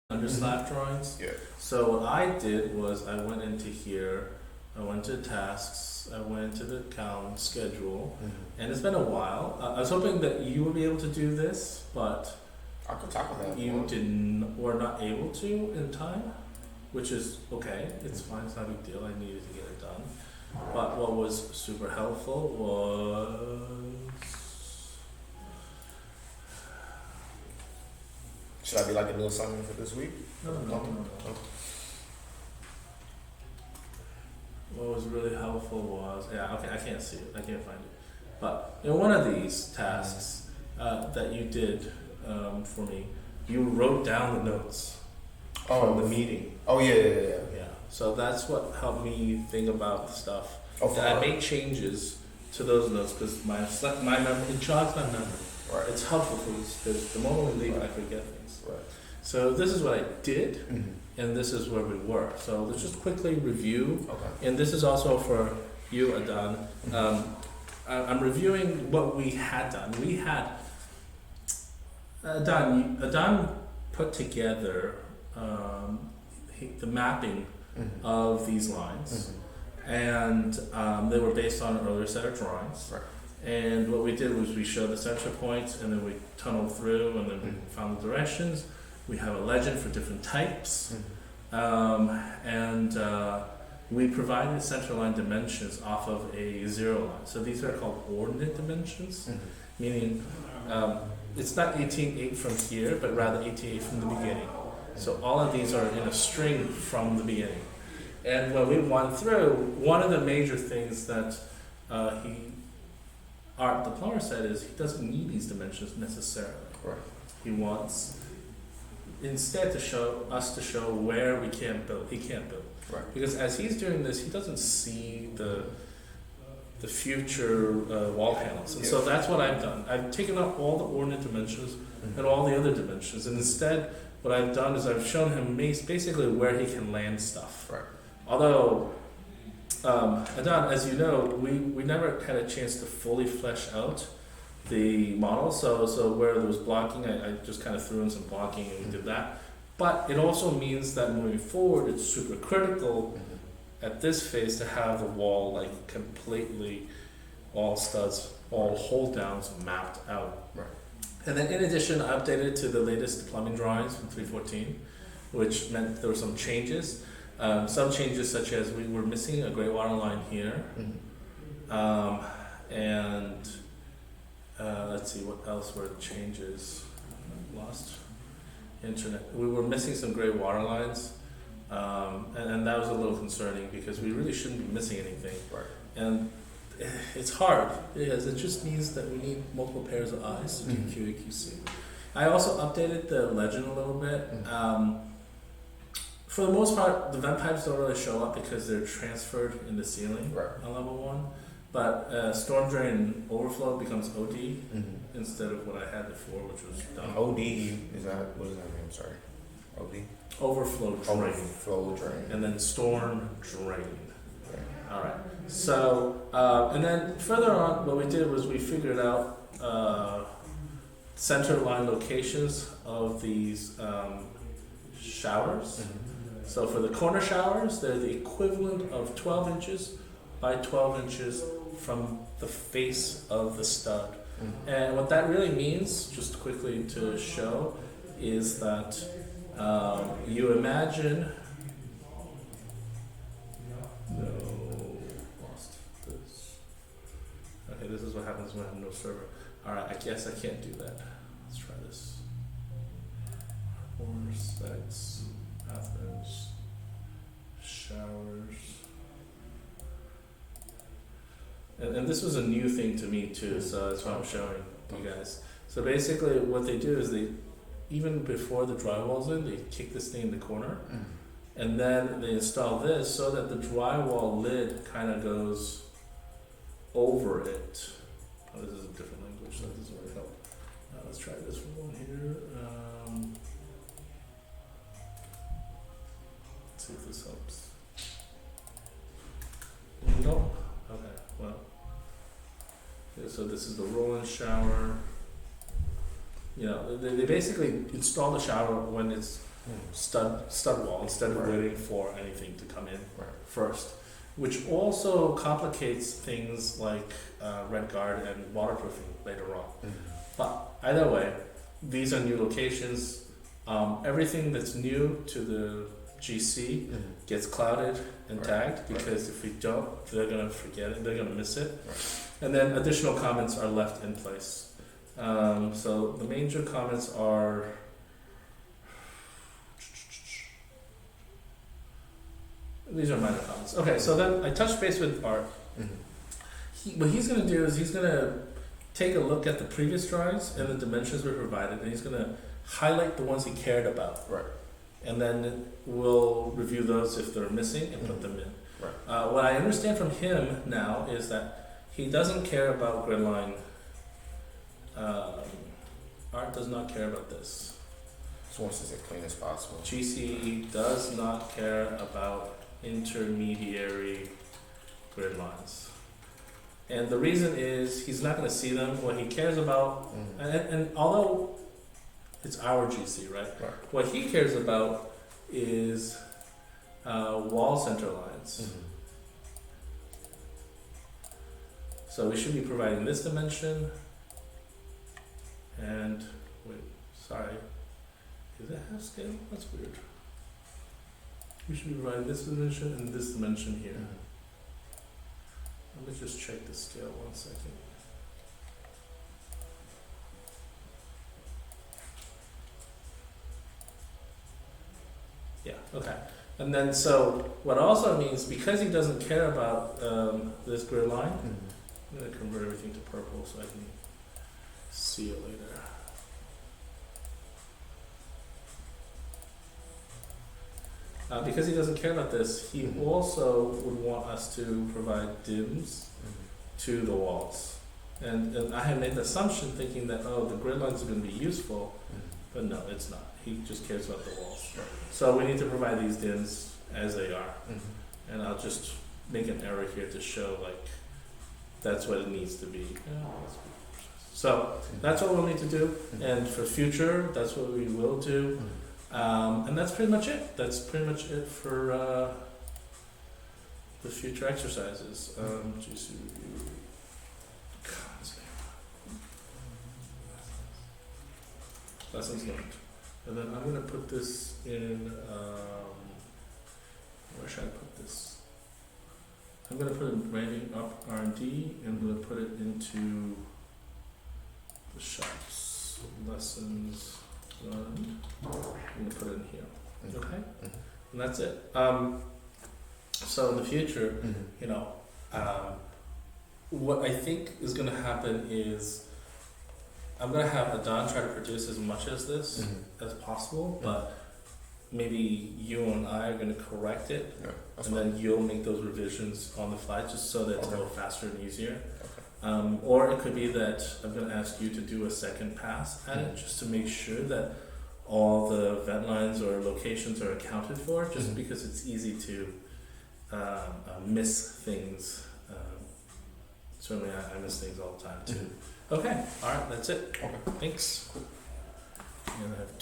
Underslab drawings. Yeah. So what I did was I went into here, I went to tasks, I went to the account schedule, and it's been a while. I was hoping that you would be able to do this, but I could tackle that. you were not able to in time, which is okay. It's fine. It's not a big deal. I needed to get it done. But what was super helpful was Should I be like a new assignment for this week? no. What was really helpful was okay. I can't see it. I can't find it. But in one of these tasks that you did for me, you wrote down the notes from the meeting. Oh yeah. Yeah. So that's what helped me think about the stuff. I made changes to those notes because my memory, it jogs my memory. Right. It's helpful for us because the moment we leave, I forget things. Right. So this is what I did, and this is where we were. So let's just quickly review. Okay. And this is also for you, Adan. I'm reviewing what we had done. We had Adan put together the mapping of these lines, and they were based on an earlier set of drawings. Right. And what we did was we showed the center points, and then we tunneled through, and then we found the directions. We have a legend for different types, and we provided centerline dimensions off of a zero line. So these are called ordinate dimensions, meaning it's not 18.8 from here, but rather 18.8 from the beginning. So all of these are in a string from the beginning. And when we went through, one of the major things that Art the plumber said is he doesn't need these dimensions necessarily. Right. He wants instead to show where we can't build. He can't build. Right. Because as he's doing this, he doesn't see the future wall panels. And so that's what I've done. I've taken out all the ordinate dimensions and all the other dimensions, and instead what I've done is I've shown him basically where he can land stuff. Right. Although Adan, as you know, we never had a chance to fully flesh out the model. So where there was blocking, I just kind of threw in some blocking and we did that. But it also means that moving forward, it's super critical at this phase to have the wall like completely, all studs, all hold downs mapped out. Right. And then in addition, I updated to the latest plumbing drawings from 314, which meant there were some changes. Some changes such as we were missing a gray water line here, and let's see what else were changes. Lost internet. We were missing some gray water lines, and that was a little concerning because we really shouldn't be missing anything. Right. And it's hard because it just means that we need multiple pairs of eyes to do QA QC. I also updated the legend a little bit. For the most part, the vent pipes don't really show up because they're transferred in the ceiling on level 1. But storm drain overflow becomes OD instead of what I had before, which was done. OD, what does that mean? I'm sorry. OD? Overflow drain. Overflow drain. And then storm drain. Okay. All right. So, and then further on, what we did was we figured out center line locations of these showers. So for the corner showers, they're the equivalent of 12 inches by 12 inches from the face of the stud. And what that really means, just quickly to show, is that you imagine. No, lost this. Okay, this is what happens when I have no server. Alright, I guess I can't do that. Let's try this. Corner specs, bathrooms, showers. And this was a new thing to me too, so that's what I'm showing you guys. So basically what they do is they, even before the drywall's in, they kick this thing in the corner, and then they install this so that the drywall lid kind of goes over it. Oh, this is a different language, so that doesn't really help. Let's try this one here. Let's see if this helps. No? Okay, well. Yeah, so this is the roll-in shower. You know, they basically install the shower when it's stud wall instead of Right. waiting for anything to come in Right. first, which also complicates things like red guard and waterproofing later on. But either way, these are new locations. Everything that's new to the GC gets clouded and Right. tagged, because if we don't, they're gonna forget it, they're gonna miss it. Right. And then additional comments are left in place. So the major comments are these are minor comments. Okay, so then I touched base with Art. What he's gonna do is he's gonna take a look at the previous drawings and the dimensions we provided, and he's gonna highlight the ones he cared about. Right. And then we'll review those if they're missing and put them in. Right. What I understand from him now is that he doesn't care about grid line. Art does not care about this. Just wants it as clean as possible. GC does not care about intermediary grid lines. And the reason is he's not going to see them. What he cares about, and although it's our GC, right? Right. What he cares about is wall center lines. So we should be providing this dimension. And wait, sorry, is it half scale? That's weird. We should be providing this dimension and this dimension here. Let me just check the scale 1 second. Yeah, okay. And then so what also means, because he doesn't care about this grid line, I'm going to convert everything to purple so I can see it later. Because he doesn't care about this, he also would want us to provide dims to the walls. And I had made the assumption thinking that, oh, the grid lines are going to be useful, but no, it's not. He just cares about the walls. Right. So we need to provide these dims as they are. And I'll just make an error here to show, like, that's what it needs to be. So that's what we'll need to do, and for future, that's what we will do. And that's pretty much it. That's pretty much it for the future exercises. GC review. Lessons learned. And then I'm going to put this in, where should I put this? I'm going to put in branding up R&D, and I'm going to put it into the shops. Lessons learned. I'm going to put it in here. Okay? And that's it. So in the future, you know, what I think is going to happen is I'm going to have Adon try to produce as much as this as possible, but maybe you and I are going to correct it, and then you'll make those revisions on the fly just so that it's a little faster and easier. Or it could be that I'm going to ask you to do a second pass at it just to make sure that all the vent lines or locations are accounted for, just because it's easy to miss things. Certainly I miss things all the time too. Okay, alright, that's it. Okay. Thanks. And I have